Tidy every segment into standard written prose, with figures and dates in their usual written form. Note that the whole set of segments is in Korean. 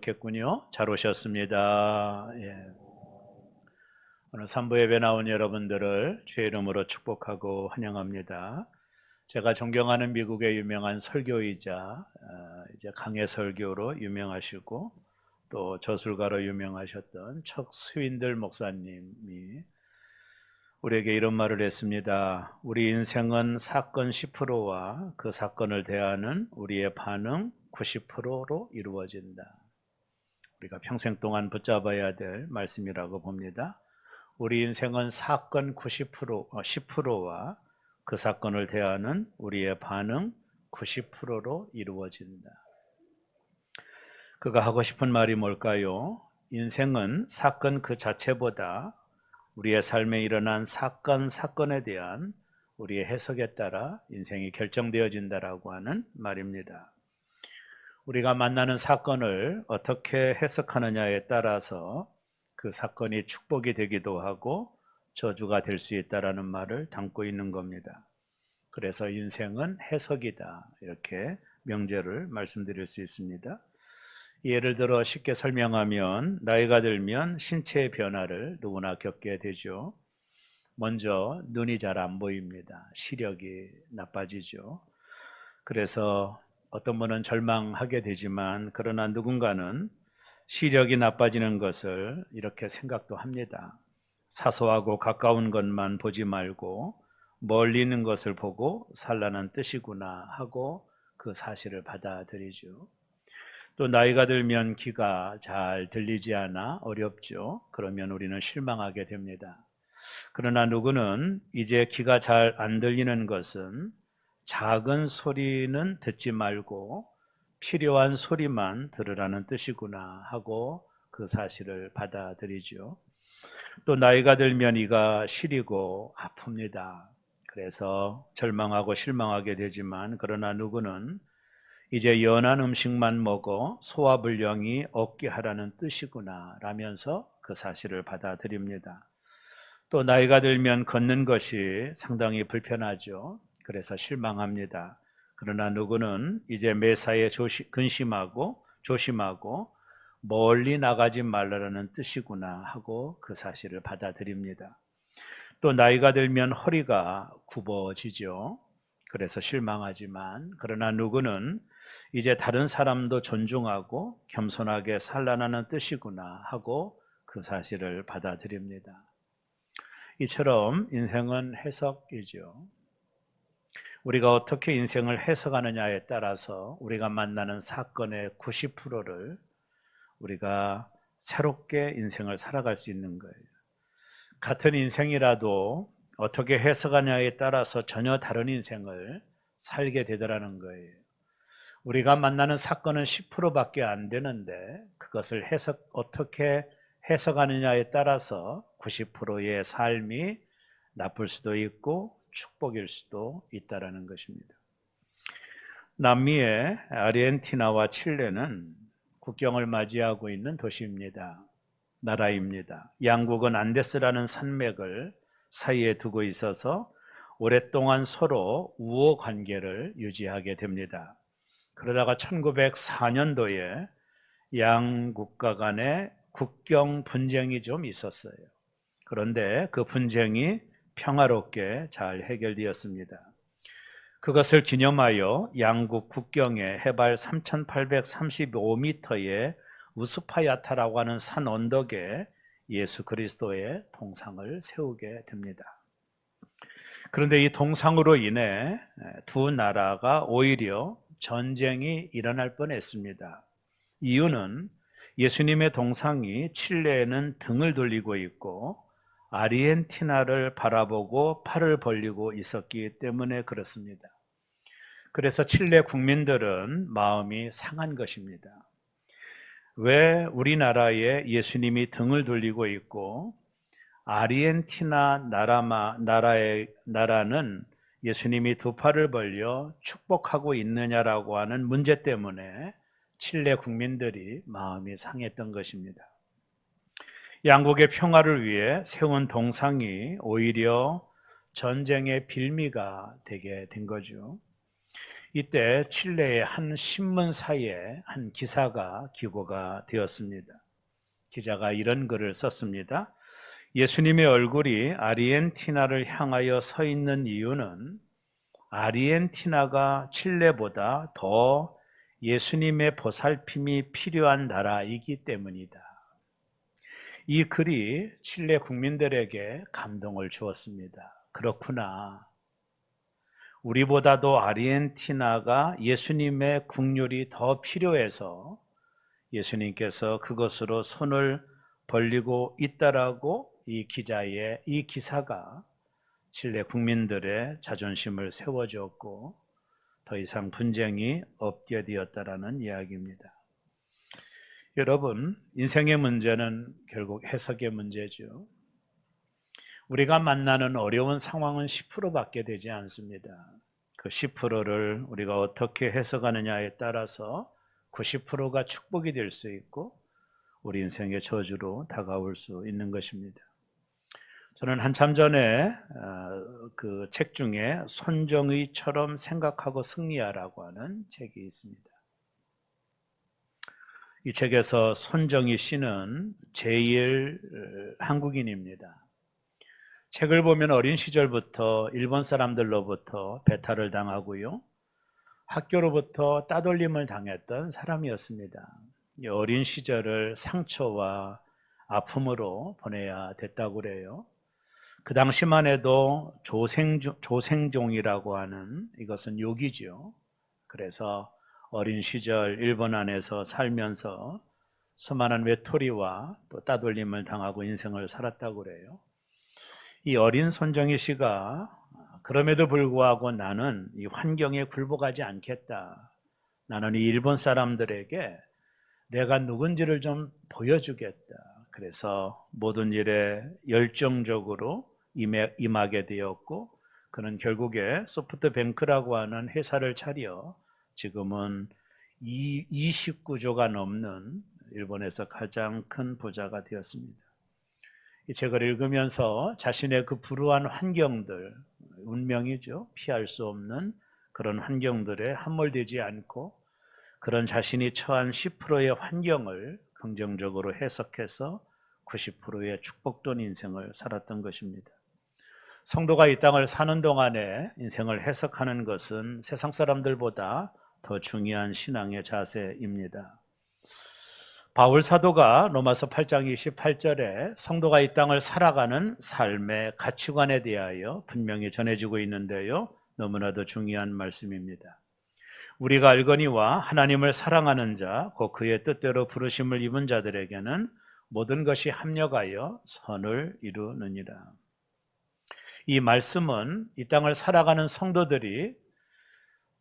도착했군요. 잘 오셨습니다. 예. 오늘 3부 예배 나온 여러분들을 주의 이름으로 축복하고 환영합니다. 제가 존경하는 미국의 유명한 설교이자 이제 강해 설교로 유명하시고 또 저술가로 유명하셨던 척 스윈들 목사님이 우리에게 이런 말을 했습니다. 우리 인생은 사건 10%와 그 사건을 대하는 우리의 반응 90%로 이루어진다. 우리가 평생 동안 붙잡아야 될 말씀이라고 봅니다. 우리 인생은 사건 10%와 그 사건을 대하는 우리의 반응 90%로 이루어진다. 그가 하고 싶은 말이 뭘까요? 인생은 사건 그 자체보다 우리의 삶에 일어난 사건에 대한 우리의 해석에 따라 인생이 결정되어진다라고 하는 말입니다. 우리가 만나는 사건을 어떻게 해석하느냐에 따라서 그 사건이 축복이 되기도 하고 저주가 될 수 있다라는 말을 담고 있는 겁니다. 그래서 인생은 해석이다, 이렇게 명제를 말씀드릴 수 있습니다. 예를 들어 쉽게 설명하면 나이가 들면 신체의 변화를 누구나 겪게 되죠. 먼저 눈이 잘 안 보입니다. 시력이 나빠지죠. 그래서 어떤 분은 절망하게 되지만 그러나 누군가는 시력이 나빠지는 것을 이렇게 생각도 합니다. 사소하고 가까운 것만 보지 말고 멀리 있는 것을 보고 살라는 뜻이구나 하고 그 사실을 받아들이죠. 또 나이가 들면 귀가 잘 들리지 않아 어렵죠. 그러면 우리는 실망하게 됩니다. 그러나 누구는 이제 귀가 잘 안 들리는 것은 작은 소리는 듣지 말고 필요한 소리만 들으라는 뜻이구나 하고 그 사실을 받아들이죠. 또 나이가 들면 이가 시리고 아픕니다. 그래서 절망하고 실망하게 되지만 그러나 누구는 이제 연한 음식만 먹어 소화불량이 없게 하라는 뜻이구나 라면서 그 사실을 받아들입니다. 또 나이가 들면 걷는 것이 상당히 불편하죠. 그래서 실망합니다. 그러나 누구는 이제 매사에 근심하고 조심하고 멀리 나가지 말라는 뜻이구나 하고 그 사실을 받아들입니다. 또 나이가 들면 허리가 굽어지죠. 그래서 실망하지만 그러나 누구는 이제 다른 사람도 존중하고 겸손하게 살라는 뜻이구나 하고 그 사실을 받아들입니다. 이처럼 인생은 해석이죠. 우리가 어떻게 인생을 해석하느냐에 따라서 우리가 만나는 사건의 90%를 우리가 새롭게 인생을 살아갈 수 있는 거예요. 같은 인생이라도 어떻게 해석하냐에 따라서 전혀 다른 인생을 살게 되더라는 거예요. 우리가 만나는 사건은 10%밖에 안 되는데 그것을 어떻게 해석하느냐에 따라서 90%의 삶이 나쁠 수도 있고 축복일 수도 있다라는 것입니다. 남미의 아르헨티나와 칠레는 국경을 맞이하고 있는 도시입니다. 나라입니다. 양국은 안데스라는 산맥을 사이에 두고 있어서 오랫동안 서로 우호 관계를 유지하게 됩니다. 그러다가 1904년도에 양 국가 간의 국경 분쟁이 좀 있었어요. 그런데 그 분쟁이 평화롭게 잘 해결되었습니다. 그것을 기념하여 양국 국경의 해발 3835m의 우스파야타라고 하는 산 언덕에 예수 그리스도의 동상을 세우게 됩니다. 그런데 이 동상으로 인해 두 나라가 오히려 전쟁이 일어날 뻔했습니다. 이유는 예수님의 동상이 칠레에는 등을 돌리고 있고 아르헨티나를 바라보고 팔을 벌리고 있었기 때문에 그렇습니다. 그래서 칠레 국민들은 마음이 상한 것입니다. 왜 우리나라에 예수님이 등을 돌리고 있고 아르헨티나 나라는 예수님이 두 팔을 벌려 축복하고 있느냐라고 하는 문제 때문에 칠레 국민들이 마음이 상했던 것입니다. 양국의 평화를 위해 세운 동상이 오히려 전쟁의 빌미가 되게 된 거죠. 이때 칠레의 한 신문사에 한 기사가 기고가 되었습니다. 기자가 이런 글을 썼습니다. 예수님의 얼굴이 아르헨티나를 향하여 서 있는 이유는 아르헨티나가 칠레보다 더 예수님의 보살핌이 필요한 나라이기 때문이다. 이 글이 칠레 국민들에게 감동을 주었습니다. 그렇구나. 우리보다도 아르헨티나가 예수님의 국률이 더 필요해서 예수님께서 그것으로 손을 벌리고 있다라고 이 기사가 칠레 국민들의 자존심을 세워주었고 더 이상 분쟁이 없게 되었다라는 이야기입니다. 여러분, 인생의 문제는 결국 해석의 문제죠. 우리가 만나는 어려운 상황은 10%밖에 되지 않습니다. 그 10%를 우리가 어떻게 해석하느냐에 따라서 90%가 축복이 될 수 있고 우리 인생의 저주로 다가올 수 있는 것입니다. 저는 한참 전에 그 책 중에 손정의처럼 생각하고 승리하라고 하는 책이 있습니다. 이 책에서 손정의 씨는 제1 한국인입니다. 책을 보면 어린 시절부터 일본 사람들로부터 배탈을 당하고요. 학교로부터 따돌림을 당했던 사람이었습니다. 어린 시절을 상처와 아픔으로 보내야 됐다고 그래요. 그 당시만 해도 조생종이라고 하는 이것은 욕이죠. 그래서 어린 시절 일본 안에서 살면서 수많은 외톨이와 또 따돌림을 당하고 인생을 살았다고 그래요. 이 어린 손정희 씨가 그럼에도 불구하고 나는 이 환경에 굴복하지 않겠다. 나는 이 일본 사람들에게 내가 누군지를 좀 보여주겠다. 그래서 모든 일에 열정적으로 임하게 되었고 그는 결국에 소프트뱅크라고 하는 회사를 차려 지금은 29조가 넘는 일본에서 가장 큰 부자가 되었습니다. 이 책을 읽으면서 자신의 그 불우한 환경들, 운명이죠. 피할 수 없는 그런 환경들에 함몰되지 않고 그런 자신이 처한 10%의 환경을 긍정적으로 해석해서 90%의 축복된 인생을 살았던 것입니다. 성도가 이 땅을 사는 동안에 인생을 해석하는 것은 세상 사람들보다 더 중요한 신앙의 자세입니다. 바울 사도가 로마서 8장 28절에 성도가 이 땅을 살아가는 삶의 가치관에 대하여 분명히 전해지고 있는데요. 너무나도 중요한 말씀입니다. 우리가 알거니와 하나님을 사랑하는 자, 곧 그의 뜻대로 부르심을 입은 자들에게는 모든 것이 합력하여 선을 이루느니라. 이 말씀은 이 땅을 살아가는 성도들이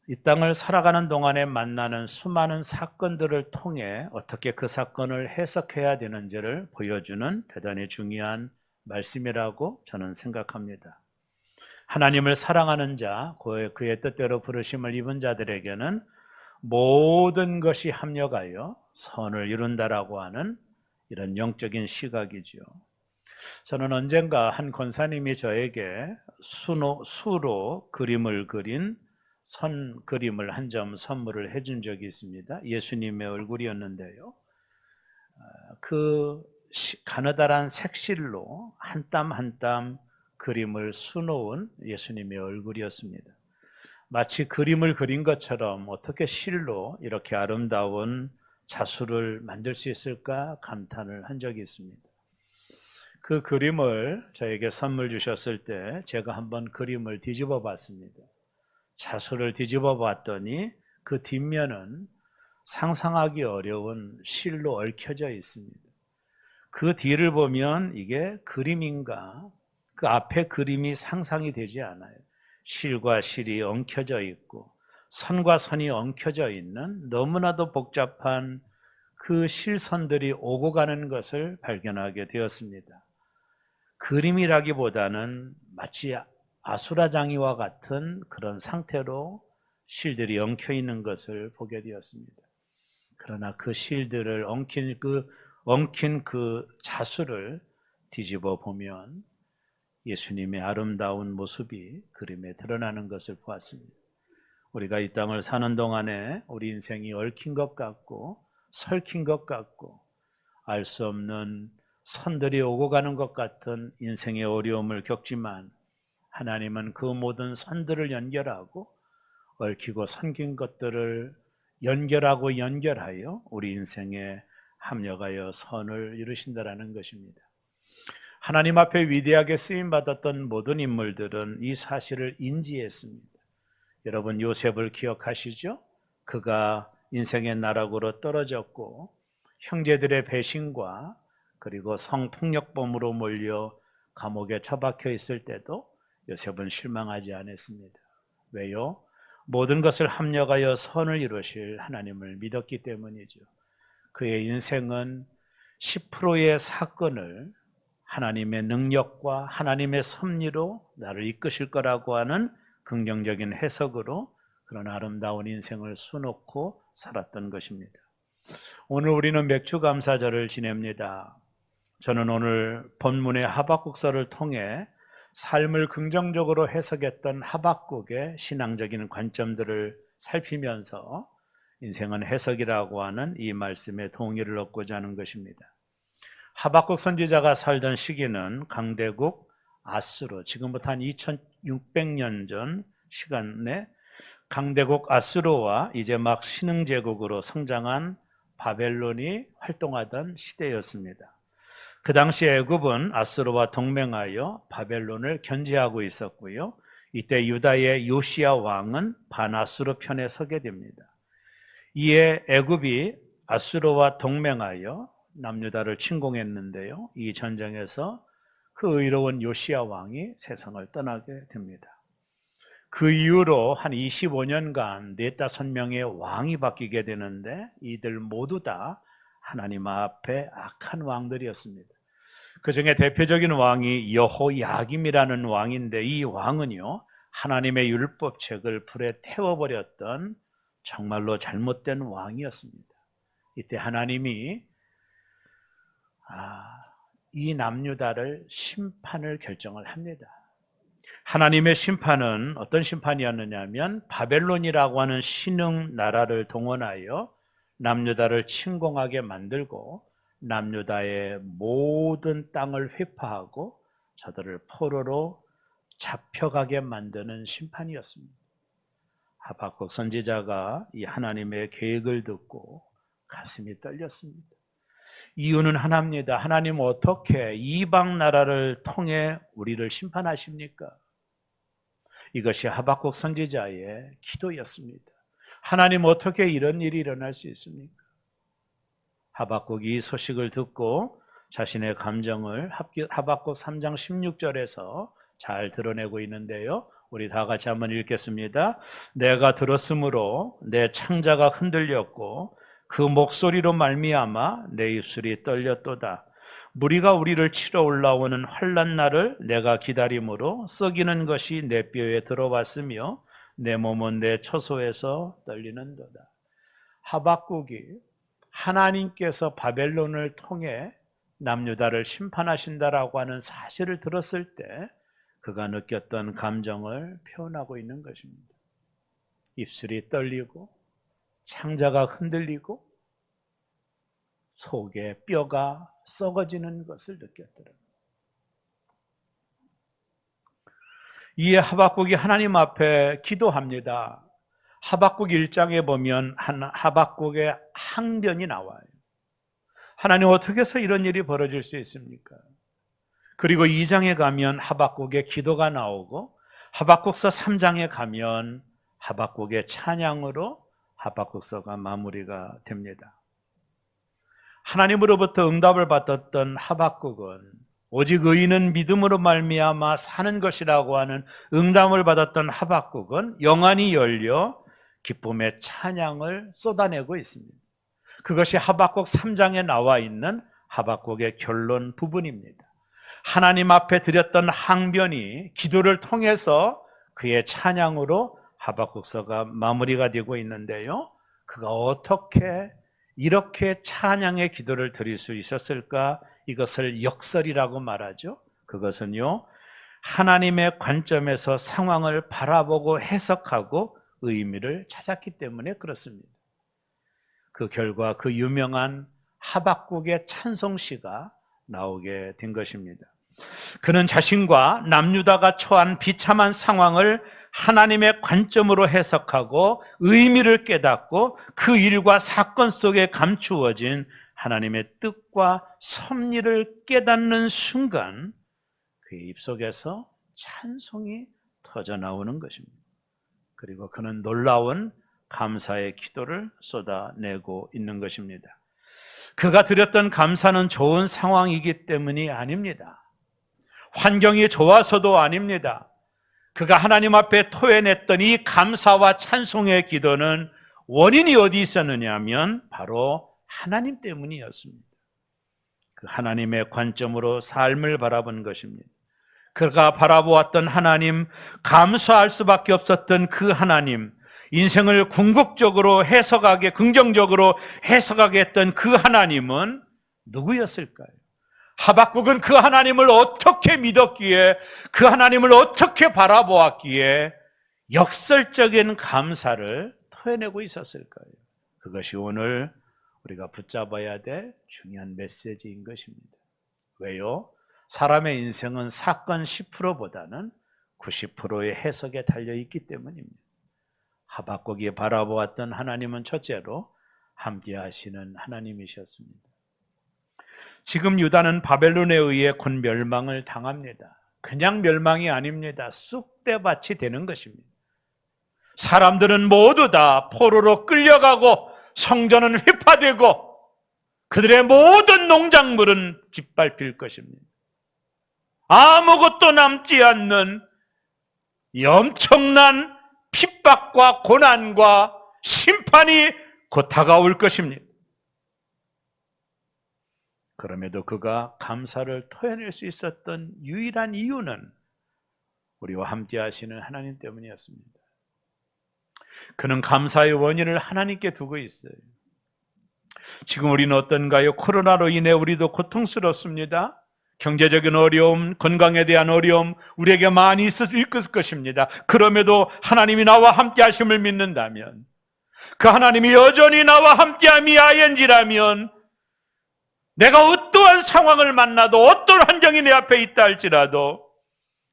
이 땅을 살아가는 동안에 만나는 수많은 사건들을 통해 어떻게 그 사건을 해석해야 되는지를 보여주는 대단히 중요한 말씀이라고 저는 생각합니다. 하나님을 사랑하는 자, 그의 뜻대로 부르심을 입은 자들에게는 모든 것이 합력하여 선을 이룬다라고 하는 이런 영적인 시각이죠. 저는 언젠가 한 권사님이 저에게 수로 그림을 그린 선 그림을 한 점 선물을 해준 적이 있습니다. 예수님의 얼굴이었는데요. 그 가느다란 색실로 한 땀 한 땀 그림을 수놓은 예수님의 얼굴이었습니다. 마치 그림을 그린 것처럼 어떻게 실로 이렇게 아름다운 자수를 만들 수 있을까 감탄을 한 적이 있습니다. 그 그림을 저에게 선물 주셨을 때 제가 한번 그림을 뒤집어 봤습니다. 자수를 뒤집어 봤더니 그 뒷면은 상상하기 어려운 실로 얽혀져 있습니다. 그 뒤를 보면 이게 그림인가? 그 앞에 그림이 상상이 되지 않아요. 실과 실이 엉켜져 있고 선과 선이 엉켜져 있는 너무나도 복잡한 그 실선들이 오고 가는 것을 발견하게 되었습니다. 그림이라기보다는 마치 아수라장이와 같은 그런 상태로 실들이 엉켜 있는 것을 보게 되었습니다. 그러나 그 실들을 엉킨 그 자수를 뒤집어 보면 예수님의 아름다운 모습이 그림에 드러나는 것을 보았습니다. 우리가 이 땅을 사는 동안에 우리 인생이 얽힌 것 같고 설킨 것 같고 알 수 없는 선들이 오고 가는 것 같은 인생의 어려움을 겪지만 하나님은 그 모든 선들을 연결하고 얽히고 선긴 것들을 연결하여 우리 인생에 합력하여 선을 이루신다라는 것입니다. 하나님 앞에 위대하게 쓰임받았던 모든 인물들은 이 사실을 인지했습니다. 여러분 요셉을 기억하시죠? 그가 인생의 나락으로 떨어졌고 형제들의 배신과 그리고 성폭력범으로 몰려 감옥에 처박혀 있을 때도 요셉은 실망하지 않았습니다. 왜요? 모든 것을 합력하여 선을 이루실 하나님을 믿었기 때문이죠. 그의 인생은 10%의 사건을 하나님의 능력과 하나님의 섭리로 나를 이끄실 거라고 하는 긍정적인 해석으로 그런 아름다운 인생을 수놓고 살았던 것입니다. 오늘 우리는 맥주감사절을 지냅니다. 저는 오늘 본문의 하박국서를 통해 삶을 긍정적으로 해석했던 하박국의 신앙적인 관점들을 살피면서 인생은 해석이라고 하는 이 말씀에 동의를 얻고자 하는 것입니다. 하박국 선지자가 살던 시기는 강대국 아수르, 지금부터 한 2600년 전 시간에 강대국 아수르와 이제 막 신흥제국으로 성장한 바벨론이 활동하던 시대였습니다. 그 당시 애굽은 아수르와 동맹하여 바벨론을 견제하고 있었고요. 이때 유다의 요시야 왕은 반아수르 편에 서게 됩니다. 이에 애굽이 아수르와 동맹하여 남유다를 침공했는데요. 이 전쟁에서 그 의로운 요시야 왕이 세상을 떠나게 됩니다. 그 이후로 한 25년간 4-5명의 왕이 바뀌게 되는데 이들 모두 다 하나님 앞에 악한 왕들이었습니다. 그 중에 대표적인 왕이 여호야김이라는 왕인데 이 왕은요 하나님의 율법책을 불에 태워버렸던 정말로 잘못된 왕이었습니다. 이때 하나님이 이 남유다를 심판을 결정을 합니다. 하나님의 심판은 어떤 심판이었느냐 하면 바벨론이라고 하는 신흥 나라를 동원하여 남유다를 침공하게 만들고 남유다의 모든 땅을 회파하고 저들을 포로로 잡혀가게 만드는 심판이었습니다. 하박국 선지자가 이 하나님의 계획을 듣고 가슴이 떨렸습니다. 이유는 하나입니다. 하나님 어떻게 이방 나라를 통해 우리를 심판하십니까? 이것이 하박국 선지자의 기도였습니다. 하나님 어떻게 이런 일이 일어날 수 있습니까? 하박국이 이 소식을 듣고 자신의 감정을 하박국 3장 16절에서 잘 드러내고 있는데요. 우리 다 같이 한번 읽겠습니다. 내가 들었으므로 내 창자가 흔들렸고 그 목소리로 말미암아 내 입술이 떨렸도다. 무리가 우리를 치러 올라오는 환난 날을 내가 기다림으로 썩이는 것이 내 뼈에 들어왔으며 내 몸은 내 처소에서 떨리는도다. 하박국이 하나님께서 바벨론을 통해 남유다를 심판하신다라고 하는 사실을 들었을 때 그가 느꼈던 감정을 표현하고 있는 것입니다. 입술이 떨리고 창자가 흔들리고 속에 뼈가 썩어지는 것을 느꼈더라. 이에 하박국이 하나님 앞에 기도합니다. 하박국 1장에 보면 하박국의 항변이 나와요. 하나님 어떻게 해서 이런 일이 벌어질 수 있습니까? 그리고 2장에 가면 하박국의 기도가 나오고 하박국서 3장에 가면 하박국의 찬양으로 하박국서가 마무리가 됩니다. 하나님으로부터 응답을 받았던 하박국은 오직 의인은 믿음으로 말미암아 사는 것이라고 하는 응답을 받았던 하박국은 영안이 열려 기쁨의 찬양을 쏟아내고 있습니다. 그것이 하박국 3장에 나와 있는 하박국의 결론 부분입니다. 하나님 앞에 드렸던 항변이 기도를 통해서 그의 찬양으로 하박국서가 마무리가 되고 있는데요. 그가 어떻게 이렇게 찬양의 기도를 드릴 수 있었을까? 이것을 역설이라고 말하죠. 그것은요, 하나님의 관점에서 상황을 바라보고 해석하고 의미를 찾았기 때문에 그렇습니다. 그 결과 그 유명한 하박국의 찬송시가 나오게 된 것입니다. 그는 자신과 남유다가 처한 비참한 상황을 하나님의 관점으로 해석하고 의미를 깨닫고 그 일과 사건 속에 감추어진 하나님의 뜻과 섭리를 깨닫는 순간 그의 입속에서 찬송이 터져 나오는 것입니다. 그리고 그는 놀라운 감사의 기도를 쏟아내고 있는 것입니다. 그가 드렸던 감사는 좋은 상황이기 때문이 아닙니다. 환경이 좋아서도 아닙니다. 그가 하나님 앞에 토해냈던 이 감사와 찬송의 기도는 원인이 어디 있었느냐 하면 바로 하나님 때문이었습니다. 그 하나님의 관점으로 삶을 바라본 것입니다. 그가 바라보았던 하나님, 감사할 수밖에 없었던 그 하나님, 인생을 궁극적으로 해석하게, 긍정적으로 해석하게 했던 그 하나님은 누구였을까요? 하박국은 그 하나님을 어떻게 믿었기에, 그 하나님을 어떻게 바라보았기에 역설적인 감사를 토해내고 있었을까요? 그것이 오늘 우리가 붙잡아야 될 중요한 메시지인 것입니다. 왜요? 사람의 인생은 사건 10%보다는 90%의 해석에 달려있기 때문입니다. 하박국이 바라보았던 하나님은 첫째로 함께 하시는 하나님이셨습니다. 지금 유다는 바벨론에 의해 곧 멸망을 당합니다. 그냥 멸망이 아닙니다. 쑥대밭이 되는 것입니다. 사람들은 모두 다 포로로 끌려가고 성전은 휘파되고 그들의 모든 농작물은 짓밟힐 것입니다. 아무것도 남지 않는 이 엄청난 핍박과 고난과 심판이 곧 다가올 것입니다. 그럼에도 그가 감사를 토해낼 수 있었던 유일한 이유는 우리와 함께 하시는 하나님 때문이었습니다. 그는 감사의 원인을 하나님께 두고 있어요. 지금 우리는 어떤가요? 코로나로 인해 우리도 고통스럽습니다. 경제적인 어려움, 건강에 대한 어려움 우리에게 많이 있을 것입니다. 그럼에도 하나님이 나와 함께 하심을 믿는다면, 그 하나님이 여전히 나와 함께함이 아연지라면, 내가 어떠한 상황을 만나도 어떤 환경이 내 앞에 있다 할지라도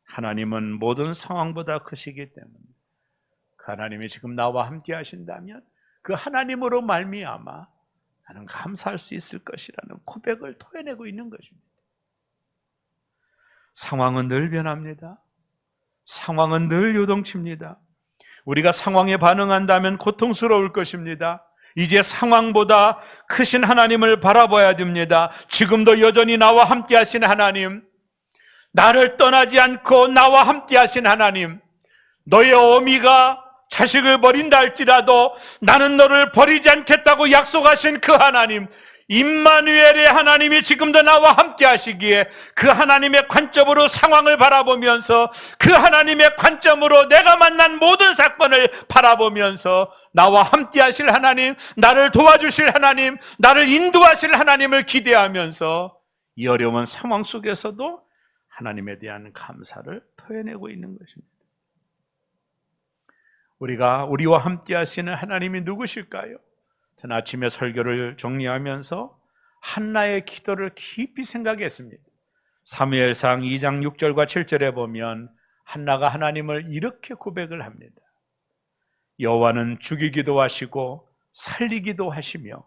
하나님은 모든 상황보다 크시기 때문에 그 하나님이 지금 나와 함께 하신다면 그 하나님으로 말미암아 나는 감사할 수 있을 것이라는 고백을 토해내고 있는 것입니다. 상황은 늘 변합니다. 상황은 늘 요동칩니다. 우리가 상황에 반응한다면 고통스러울 것입니다. 이제 상황보다 크신 하나님을 바라봐야 됩니다. 지금도 여전히 나와 함께 하신 하나님, 나를 떠나지 않고 나와 함께 하신 하나님, 너의 어미가 자식을 버린다 할지라도 나는 너를 버리지 않겠다고 약속하신 그 하나님, 임마누엘의 하나님이 지금도 나와 함께 하시기에 그 하나님의 관점으로 상황을 바라보면서, 그 하나님의 관점으로 내가 만난 모든 사건을 바라보면서 나와 함께 하실 하나님, 나를 도와주실 하나님, 나를 인도하실 하나님을 기대하면서 이 어려운 상황 속에서도 하나님에 대한 감사를 토해내고 있는 것입니다. 우리와 함께 하시는 하나님이 누구실까요? 저는 아침에 설교를 정리하면서 한나의 기도를 깊이 생각했습니다. 사무엘상 2장 6절과 7절에 보면 한나가 하나님을 이렇게 고백을 합니다. 여호와는 죽이기도 하시고 살리기도 하시며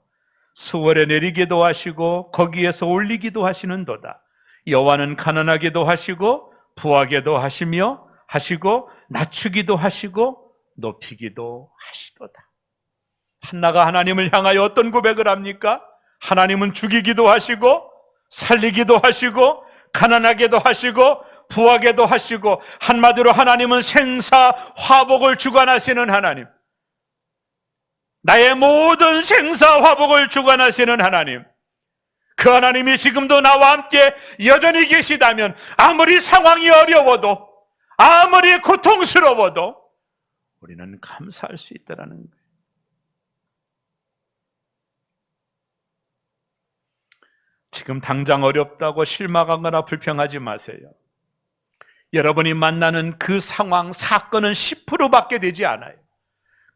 수월에 내리기도 하시고 거기에서 올리기도 하시는도다. 여호와는 가난하게도 하시고 부하게도 하시고 낮추기도 하시고 높이기도 하시도다. 한나가 하나님을 향하여 어떤 고백을 합니까? 하나님은 죽이기도 하시고 살리기도 하시고 가난하게도 하시고 부하게도 하시고, 한마디로 하나님은 생사 화복을 주관하시는 하나님, 나의 모든 생사 화복을 주관하시는 하나님, 그 하나님이 지금도 나와 함께 여전히 계시다면 아무리 상황이 어려워도 아무리 고통스러워도 우리는 감사할 수 있다라는 거예요. 지금 당장 어렵다고 실망하거나 불평하지 마세요. 여러분이 만나는 그 상황, 사건은 10%밖에 되지 않아요.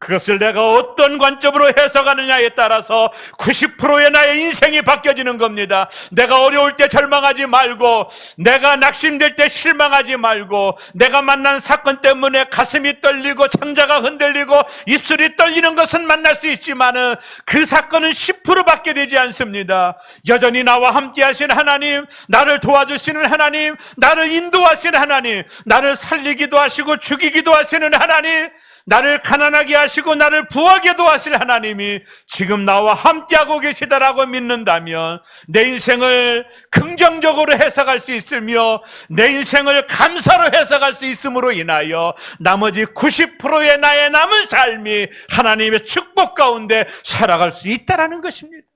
그것을 내가 어떤 관점으로 해석하느냐에 따라서 90%의 나의 인생이 바뀌어지는 겁니다. 내가 어려울 때 절망하지 말고, 내가 낙심될 때 실망하지 말고, 내가 만난 사건 때문에 가슴이 떨리고 창자가 흔들리고 입술이 떨리는 것은 만날 수 있지만은 그 사건은 10%밖에 되지 않습니다. 여전히 나와 함께 하신 하나님, 나를 도와주시는 하나님, 나를 인도하시는 하나님, 나를 살리기도 하시고 죽이기도 하시는 하나님, 나를 가난하게 하시고 나를 부하게도 하실 하나님이 지금 나와 함께하고 계시다라고 믿는다면 내 인생을 긍정적으로 해석할 수 있으며 내 인생을 감사로 해석할 수 있음으로 인하여 나머지 90%의 나의 남은 삶이 하나님의 축복 가운데 살아갈 수 있다는 것입니다.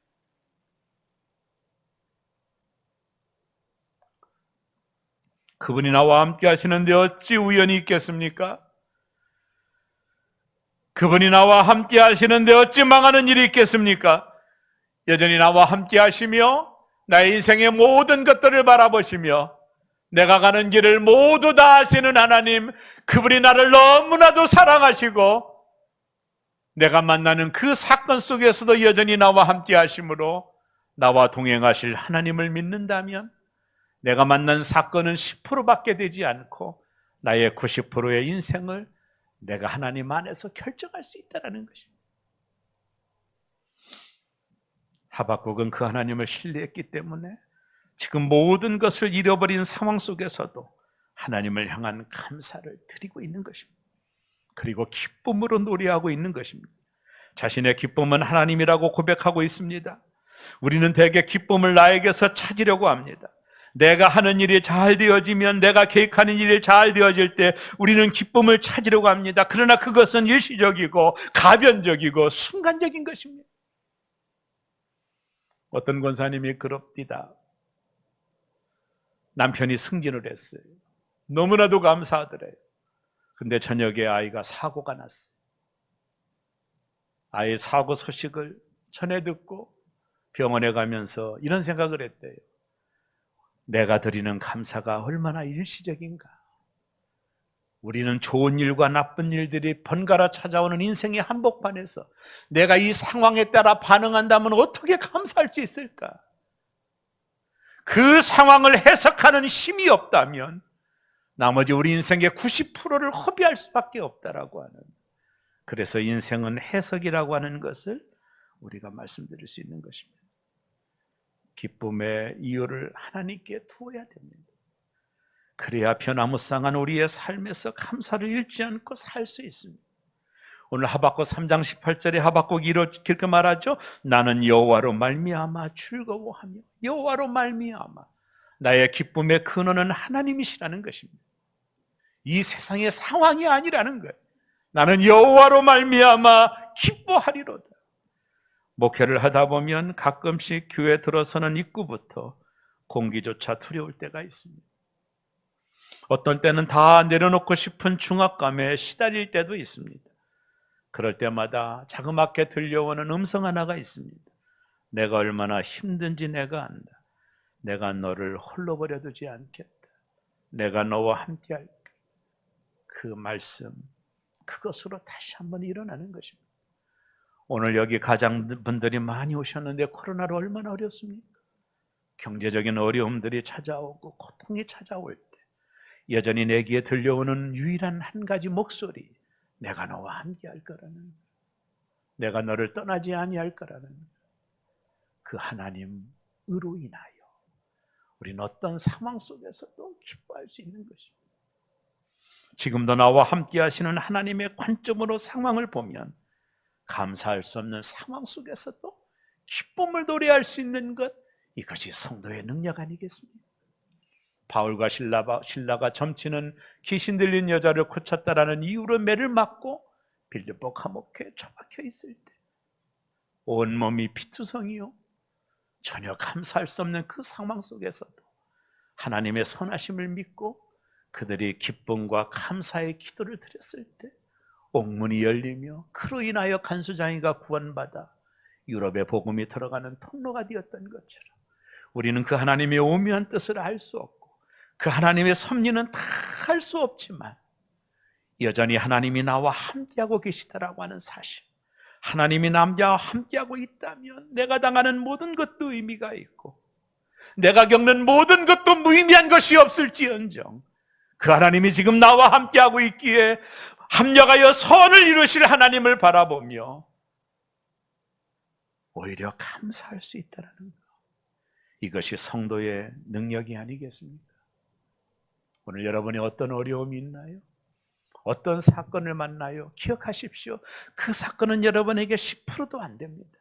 그분이 나와 함께 하시는데 어찌 우연이 있겠습니까? 그분이 나와 함께 하시는데 어찌 망하는 일이 있겠습니까? 여전히 나와 함께 하시며 나의 인생의 모든 것들을 바라보시며 내가 가는 길을 모두 다 아시는 하나님, 그분이 나를 너무나도 사랑하시고 내가 만나는 그 사건 속에서도 여전히 나와 함께 하심으로 나와 동행하실 하나님을 믿는다면 내가 만난 사건은 10%밖에 되지 않고 나의 90%의 인생을 내가 하나님 안에서 결정할 수 있다는 것입니다. 하박국은 그 하나님을 신뢰했기 때문에 지금 모든 것을 잃어버린 상황 속에서도 하나님을 향한 감사를 드리고 있는 것입니다. 그리고 기쁨으로 노래하고 있는 것입니다. 자신의 기쁨은 하나님이라고 고백하고 있습니다. 우리는 대개 기쁨을 나에게서 찾으려고 합니다. 내가 하는 일이 잘 되어지면, 내가 계획하는 일이 잘 되어질 때 우리는 기쁨을 찾으려고 합니다. 그러나 그것은 일시적이고 가변적이고 순간적인 것입니다. 어떤 권사님이 그럽디다. 남편이 승진을 했어요. 너무나도 감사하더래요. 근데 저녁에 아이가 사고가 났어요. 아이의 사고 소식을 전해 듣고 병원에 가면서 이런 생각을 했대요. 내가 드리는 감사가 얼마나 일시적인가. 우리는 좋은 일과 나쁜 일들이 번갈아 찾아오는 인생의 한복판에서 내가 이 상황에 따라 반응한다면 어떻게 감사할 수 있을까? 그 상황을 해석하는 힘이 없다면 나머지 우리 인생의 90%를 허비할 수밖에 없다라고 하는, 그래서 인생은 해석이라고 하는 것을 우리가 말씀드릴 수 있는 것입니다. 기쁨의 이유를 하나님께 두어야 됩니다. 그래야 변화무쌍한 우리의 삶에서 감사를 잃지 않고 살 수 있습니다. 오늘 하박국 3장 18절에 하박국이 이렇게 말하죠. 나는 여호와로 말미암아 즐거워하며, 여호와로 말미암아, 나의 기쁨의 근원은 하나님이시라는 것입니다. 이 세상의 상황이 아니라는 거예요. 나는 여호와로 말미암아 기뻐하리로다. 목회를 하다 보면 가끔씩 교회 들어서는 입구부터 공기조차 두려울 때가 있습니다. 어떤 때는 다 내려놓고 싶은 중압감에 시달릴 때도 있습니다. 그럴 때마다 자그맣게 들려오는 음성 하나가 있습니다. 내가 얼마나 힘든지 내가 안다. 내가 너를 홀로 버려두지 않겠다. 내가 너와 함께 할게. 그 말씀, 그것으로 다시 한번 일어나는 것입니다. 오늘 여기 가장분들이 많이 오셨는데 코로나로 얼마나 어렵습니까? 경제적인 어려움들이 찾아오고 고통이 찾아올 때 여전히 내게 들려오는 유일한 한 가지 목소리, 내가 너와 함께 할 거라는, 내가 너를 떠나지 아니할 거라는 그 하나님으로 인하여 우리는 어떤 상황 속에서도 기뻐할 수 있는 것입니다. 지금도 나와 함께 하시는 하나님의 관점으로 상황을 보면 감사할 수 없는 상황 속에서도 기쁨을 노래할 수 있는 것, 이것이 성도의 능력 아니겠습니까? 바울과 신라가 점치는 귀신 들린 여자를 고쳤다라는 이유로 매를 맞고 빌립보 감옥에 처박혀 있을 때 온몸이 피투성이요, 전혀 감사할 수 없는 그 상황 속에서도 하나님의 선하심을 믿고 그들이 기쁨과 감사의 기도를 드렸을 때 옥문이 열리며 그로 인하여 간수장이가 구원받아 유럽의 복음이 들어가는 통로가 되었던 것처럼 우리는 그 하나님의 오묘한 뜻을 알 수 없고 그 하나님의 섭리는 다 알 수 없지만 여전히 하나님이 나와 함께하고 계시다라고 하는 사실, 하나님이 나와 함께하고 있다면 내가 당하는 모든 것도 의미가 있고 내가 겪는 모든 것도 무의미한 것이 없을지언정 그 하나님이 지금 나와 함께하고 있기에 합력하여 선을 이루실 하나님을 바라보며 오히려 감사할 수 있다는 것, 이것이 성도의 능력이 아니겠습니까? 오늘 여러분이 어떤 어려움이 있나요? 어떤 사건을 만나요? 기억하십시오. 그 사건은 여러분에게 10%도 안 됩니다.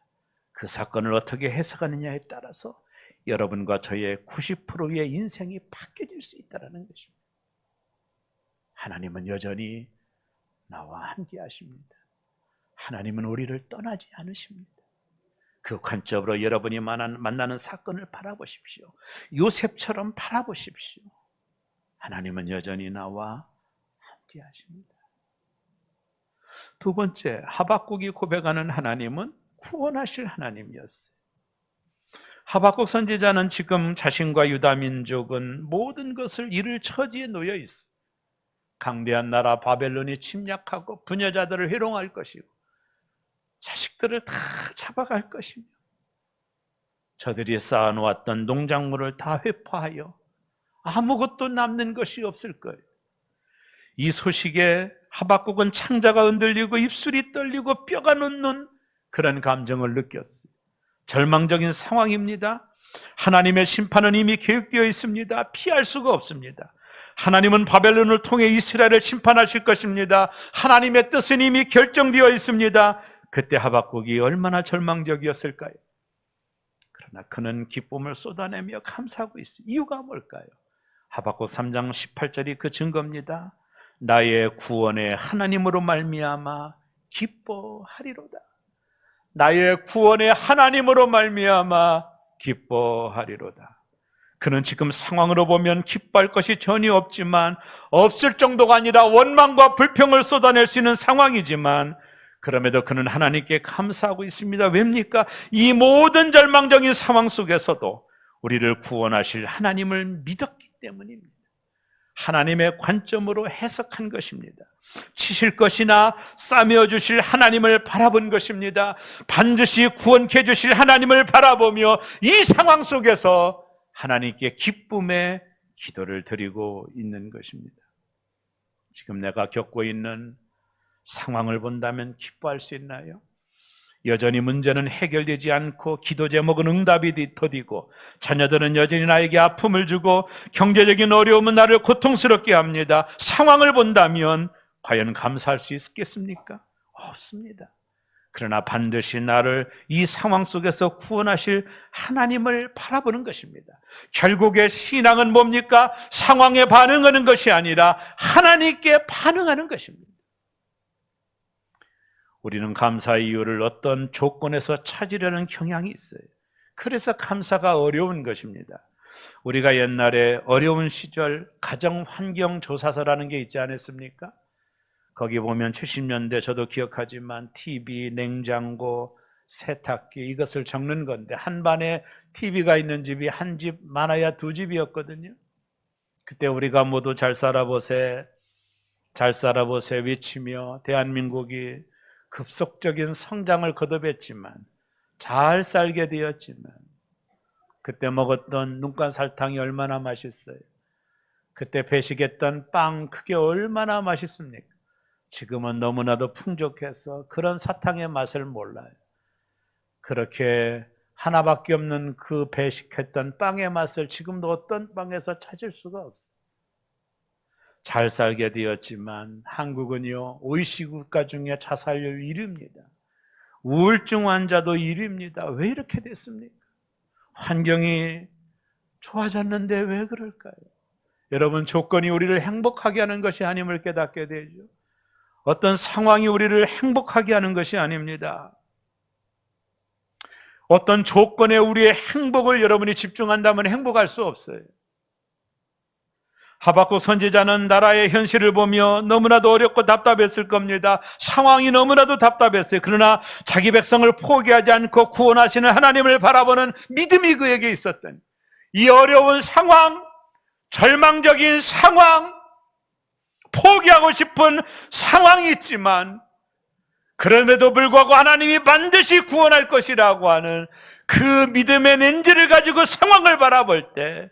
그 사건을 어떻게 해석하느냐에 따라서 여러분과 저의 90%의 인생이 바뀌어질 수 있다는 것입니다. 하나님은 여전히 나와 함께 하십니다. 하나님은 우리를 떠나지 않으십니다. 그 관점으로 여러분이 만나는 사건을 바라보십시오. 요셉처럼 바라보십시오. 하나님은 여전히 나와 함께 하십니다. 두 번째, 하박국이 고백하는 하나님은 구원하실 하나님이었어요. 하박국 선지자는 지금 자신과 유다 민족은 모든 것을 잃을 처지에 놓여 있어요. 강대한 나라 바벨론이 침략하고 부녀자들을 회롱할 것이고 자식들을 다 잡아갈 것이며 저들이 쌓아놓았던 농작물을 다 회파하여 아무것도 남는 것이 없을 거예요. 이 소식에 하박국은 창자가 흔들리고 입술이 떨리고 뼈가 놓는 그런 감정을 느꼈어요. 절망적인 상황입니다. 하나님의 심판은 이미 계획되어 있습니다. 피할 수가 없습니다. 하나님은 바벨론을 통해 이스라엘을 심판하실 것입니다. 하나님의 뜻은 이미 결정되어 있습니다. 그때 하박국이 얼마나 절망적이었을까요? 그러나 그는 기쁨을 쏟아내며 감사하고 있어요. 이유가 뭘까요? 하박국 3장 18절이 그 증거입니다. 나의 구원의 하나님으로 말미암아 기뻐하리로다. 나의 구원의 하나님으로 말미암아 기뻐하리로다. 그는 지금 상황으로 보면 기뻐할 것이 전혀 없지만, 없을 정도가 아니라 원망과 불평을 쏟아낼 수 있는 상황이지만 그럼에도 그는 하나님께 감사하고 있습니다. 왜입니까? 이 모든 절망적인 상황 속에서도 우리를 구원하실 하나님을 믿었기 때문입니다. 하나님의 관점으로 해석한 것입니다. 치실 것이나 싸매어 주실 하나님을 바라본 것입니다. 반드시 구원케 주실 하나님을 바라보며 이 상황 속에서 하나님께 기쁨의 기도를 드리고 있는 것입니다. 지금 내가 겪고 있는 상황을 본다면 기뻐할 수 있나요? 여전히 문제는 해결되지 않고 기도 제목은 응답이 더디고 자녀들은 여전히 나에게 아픔을 주고 경제적인 어려움은 나를 고통스럽게 합니다. 상황을 본다면 과연 감사할 수 있겠습니까? 없습니다. 그러나 반드시 나를 이 상황 속에서 구원하실 하나님을 바라보는 것입니다. 결국에 신앙은 뭡니까? 상황에 반응하는 것이 아니라 하나님께 반응하는 것입니다. 우리는 감사의 이유를 어떤 조건에서 찾으려는 경향이 있어요. 그래서 감사가 어려운 것입니다. 우리가 옛날에 어려운 시절 가정환경조사서라는 게 있지 않았습니까? 거기 보면 70년대 저도 기억하지만 TV, 냉장고, 세탁기 이것을 적는 건데 한 반에 TV가 있는 집이 한 집 많아야 두 집이었거든요. 그때 우리가 모두 잘 살아보세 외치며 대한민국이 급속적인 성장을 거듭했지만 잘 살게 되었지만 그때 먹었던 눈간 설탕이 얼마나 맛있어요. 그때 배식했던 빵 그게 얼마나 맛있습니까? 지금은 너무나도 풍족해서 그런 사탕의 맛을 몰라요. 그렇게 하나밖에 없는 그 배식했던 빵의 맛을 지금도 어떤 빵에서 찾을 수가 없어요. 잘 살게 되었지만 한국은요 OECD 국가 중에 자살률 1위입니다. 우울증 환자도 1위입니다. 왜 이렇게 됐습니까? 환경이 좋아졌는데 왜 그럴까요? 여러분, 조건이 우리를 행복하게 하는 것이 아님을 깨닫게 되죠. 어떤 상황이 우리를 행복하게 하는 것이 아닙니다. 어떤 조건에 우리의 행복을 여러분이 집중한다면 행복할 수 없어요. 하박국 선지자는 나라의 현실을 보며 너무나도 어렵고 답답했을 겁니다. 상황이 너무나도 답답했어요. 그러나 자기 백성을 포기하지 않고 구원하시는 하나님을 바라보는 믿음이 그에게 있었던 이 어려운 상황, 절망적인 상황, 포기하고 싶은 상황이 있지만 그럼에도 불구하고 하나님이 반드시 구원할 것이라고 하는 그 믿음의 렌즈를 가지고 상황을 바라볼 때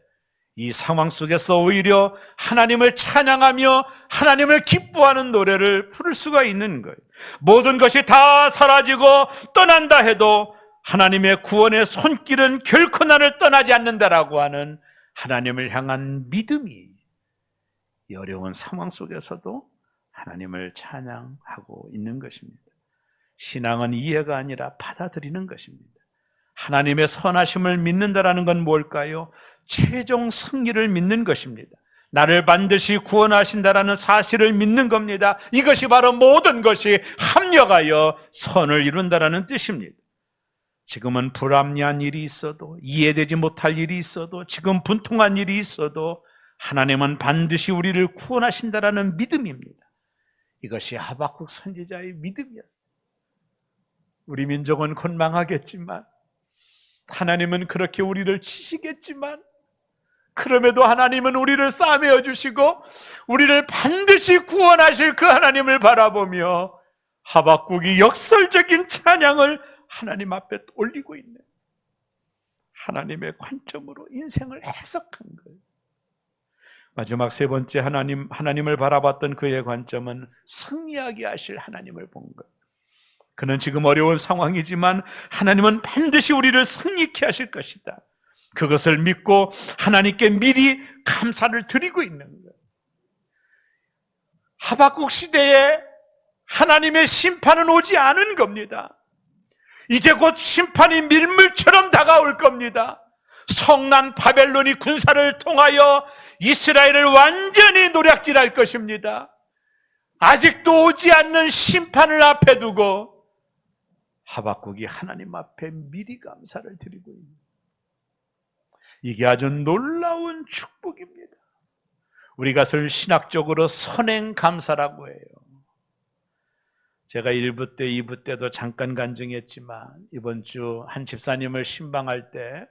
이 상황 속에서 오히려 하나님을 찬양하며 하나님을 기뻐하는 노래를 부를 수가 있는 거예요. 모든 것이 다 사라지고 떠난다 해도 하나님의 구원의 손길은 결코 나를 떠나지 않는다라고 하는 하나님을 향한 믿음이 이 어려운 상황 속에서도 하나님을 찬양하고 있는 것입니다. 신앙은 이해가 아니라 받아들이는 것입니다. 하나님의 선하심을 믿는다라는 건 뭘까요? 최종 승리를 믿는 것입니다. 나를 반드시 구원하신다라는 사실을 믿는 겁니다. 이것이 바로 모든 것이 합력하여 선을 이룬다라는 뜻입니다. 지금은 불합리한 일이 있어도, 이해되지 못할 일이 있어도, 지금 분통한 일이 있어도 하나님은 반드시 우리를 구원하신다라는 믿음입니다. 이것이 하박국 선지자의 믿음이었어요. 우리 민족은 곧 망하겠지만, 하나님은 그렇게 우리를 치시겠지만, 그럼에도 하나님은 우리를 싸매어 주시고 우리를 반드시 구원하실 그 하나님을 바라보며 하박국이 역설적인 찬양을 하나님 앞에 올리고 있는 하나님의 관점으로 인생을 해석한 거예요. 마지막 세 번째 하나님을 바라봤던 그의 관점은 승리하게 하실 하나님을 본 거예요. 그는 지금 어려운 상황이지만 하나님은 반드시 우리를 승리케 하실 것이다. 그것을 믿고 하나님께 미리 감사를 드리고 있는 거예요. 하박국 시대에 하나님의 심판은 오지 않은 겁니다. 이제 곧 심판이 밀물처럼 다가올 겁니다. 성난 바벨론이 군사를 통하여 이스라엘을 완전히 노략질할 것입니다. 아직도 오지 않는 심판을 앞에 두고 하박국이 하나님 앞에 미리 감사를 드리고 있는, 이게 아주 놀라운 축복입니다. 우리 것을 신학적으로 선행감사라고 해요. 제가 1부 때, 2부 때도 잠깐 간증했지만 이번 주 한 집사님을 신방할 때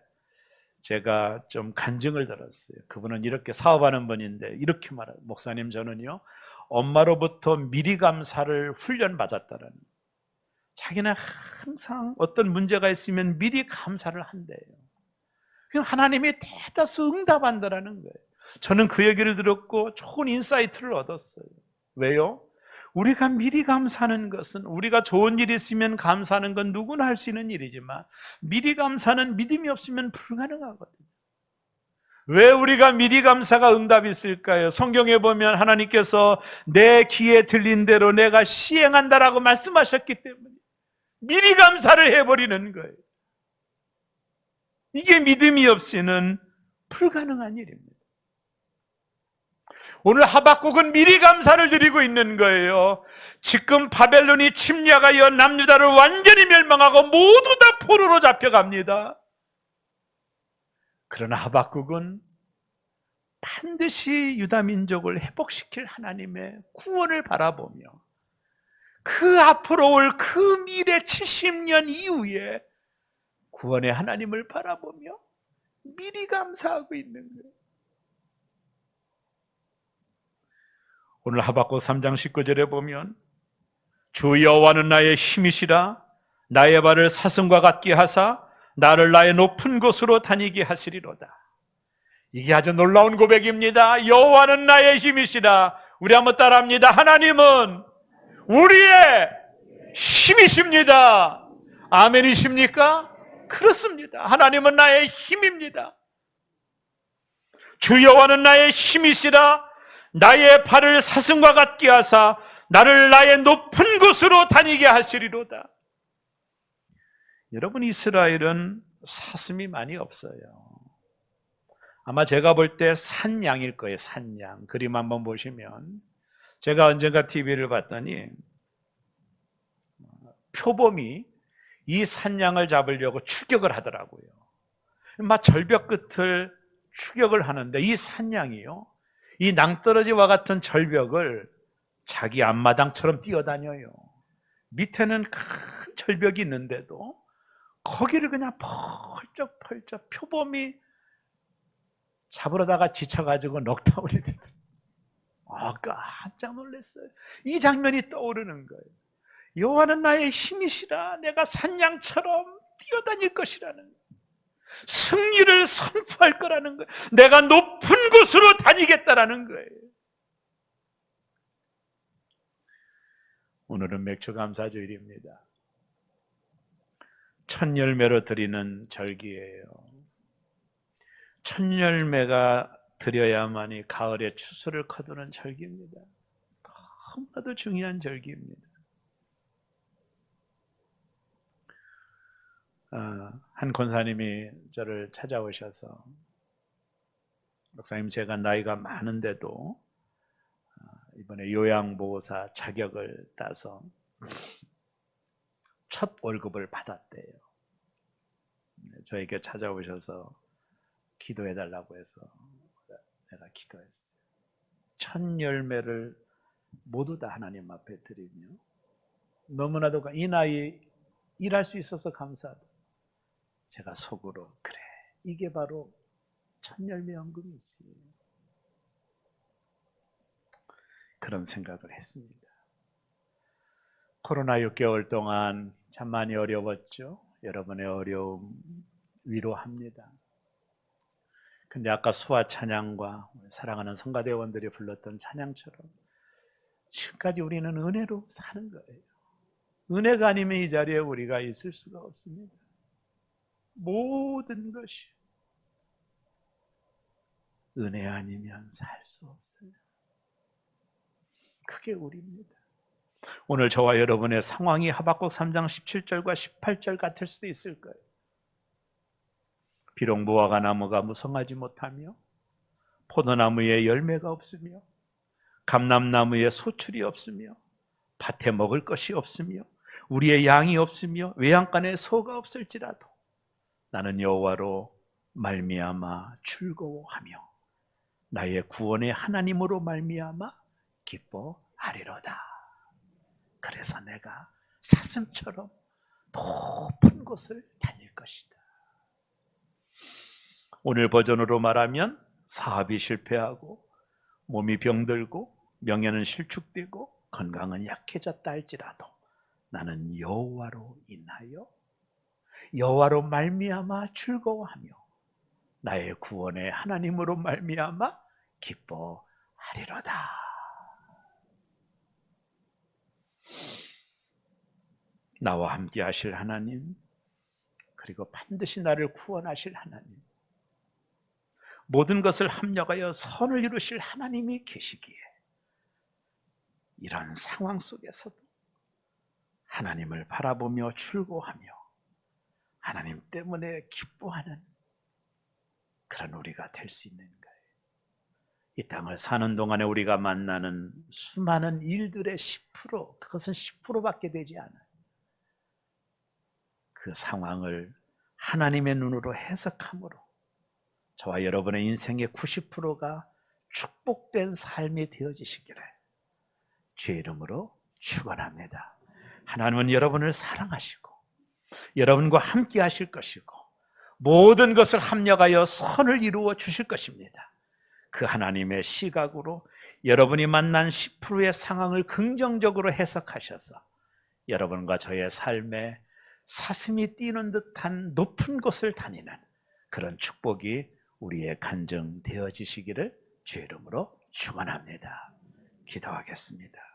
제가 좀 간증을 들었어요. 그분은 이렇게 사업하는 분인데 이렇게 말해요. 목사님, 저는요 엄마로부터 미리 감사를 훈련받았다라는, 자기는 항상 어떤 문제가 있으면 미리 감사를 한대요. 하나님이 대다수 응답한다라는 거예요. 저는 그 얘기를 들었고 좋은 인사이트를 얻었어요. 왜요? 우리가 미리 감사하는 것은, 우리가 좋은 일이 있으면 감사하는 건 누구나 할 수 있는 일이지만 미리 감사는 믿음이 없으면 불가능하거든요. 왜 우리가 미리 감사가 응답이 있을까요? 성경에 보면 하나님께서 내 귀에 들린 대로 내가 시행한다라고 말씀하셨기 때문에 미리 감사를 해버리는 거예요. 이게 믿음이 없이는 불가능한 일입니다. 오늘 하박국은 미리 감사를 드리고 있는 거예요. 지금 바벨론이 침략하여 남유다를 완전히 멸망하고 모두 다 포로로 잡혀갑니다. 그러나 하박국은 반드시 유다 민족을 회복시킬 하나님의 구원을 바라보며 그 앞으로 올 그 미래 70년 이후에 구원의 하나님을 바라보며 미리 감사하고 있는 거예요. 오늘 하박국 3장 19절에 보면 주 여호와는 나의 힘이시라, 나의 발을 사슴과 같게 하사 나를 나의 높은 곳으로 다니게 하시리로다. 이게 아주 놀라운 고백입니다. 여호와는 나의 힘이시라. 우리 한번 따라합니다. 하나님은 우리의 힘이십니다. 아멘이십니까? 그렇습니다. 하나님은 나의 힘입니다. 주 여호와는 나의 힘이시라, 나의 발을 사슴과 같게 하사 나를 나의 높은 곳으로 다니게 하시리로다. 여러분, 이스라엘은 사슴이 많이 없어요. 아마 제가 볼 때 산양일 거예요. 산양. 그림 한번 보시면, 제가 언젠가 TV를 봤더니 표범이 이 산양을 잡으려고 추격을 하더라고요. 막 절벽 끝을 추격을 하는데 이 산양이요, 이 낭떠러지와 같은 절벽을 자기 앞마당처럼 뛰어다녀요. 밑에는 큰 절벽이 있는데도 거기를 그냥 펄쩍펄쩍, 표범이 잡으러다가 지쳐가지고 넉다운이 되더라고요. 깜짝 놀랐어요. 이 장면이 떠오르는 거예요. 여호와는 나의 힘이시라. 내가 산양처럼 뛰어다닐 것이라는 거예요. 승리를 선포할 거라는 거예요. 내가 높은 곳으로 다니겠다라는 거예요. 오늘은 맥주감사주일입니다. 첫 열매로 드리는 절기예요. 첫 열매가 드려야만이 가을에 추수를 거두는 절기입니다. 너무나도 중요한 절기입니다. 한 권사님이 저를 찾아오셔서 목사님, 제가 나이가 많은데도 이번에 요양보호사 자격을 따서 첫 월급을 받았대요. 저에게 찾아오셔서 기도해달라고 해서 제가 기도했어요. 첫 열매를 모두 다 하나님 앞에 드리며, 너무나도 이 나이에 일할 수 있어서 감사하다. 제가 속으로, 그래, 이게 바로 첫 열매 연금이지, 그런 생각을 했습니다. 코로나 6개월 동안 참 많이 어려웠죠. 여러분의 어려움 위로합니다. 근데 아까 수화 찬양과 사랑하는 성가대원들이 불렀던 찬양처럼 지금까지 우리는 은혜로 사는 거예요. 은혜가 아니면 이 자리에 우리가 있을 수가 없습니다. 모든 것이 은혜 아니면 살 수 없어요. 그게 우리입니다. 오늘 저와 여러분의 상황이 하박국 3장 17절과 18절 같을 수도 있을 거예요. 비록 무화과 나무가 무성하지 못하며 포도나무에 열매가 없으며 감람나무에 소출이 없으며 밭에 먹을 것이 없으며 우리의 양이 없으며 외양간에 소가 없을지라도 나는 여호와로 말미암아 즐거워하며 나의 구원의 하나님으로 말미암아 기뻐하리로다. 그래서 내가 사슴처럼 높은 곳을 다닐 것이다. 오늘 버전으로 말하면 사업이 실패하고 몸이 병들고 명예는 실축되고 건강은 약해졌다 할지라도 나는 여호와로 인하여 여호와로 말미암아 즐거워하며 나의 구원의 하나님으로 말미암아 기뻐하리로다. 나와 함께 하실 하나님, 그리고 반드시 나를 구원하실 하나님, 모든 것을 합력하여 선을 이루실 하나님이 계시기에 이런 상황 속에서도 하나님을 바라보며 즐거워하며 하나님 때문에 기뻐하는 그런 우리가 될 수 있는 거예요. 이 땅을 사는 동안에 우리가 만나는 수많은 일들의 10%, 그것은 10%밖에 되지 않아요. 그 상황을 하나님의 눈으로 해석함으로 저와 여러분의 인생의 90%가 축복된 삶이 되어지시기를 주의 이름으로 축원합니다. 하나님은 여러분을 사랑하시고 여러분과 함께 하실 것이고 모든 것을 합력하여 선을 이루어 주실 것입니다. 그 하나님의 시각으로 여러분이 만난 10%의 상황을 긍정적으로 해석하셔서 여러분과 저의 삶에 사슴이 뛰는 듯한 높은 곳을 다니는 그런 축복이 우리의 간증되어지시기를 주의 이름으로 축원합니다. 기도하겠습니다.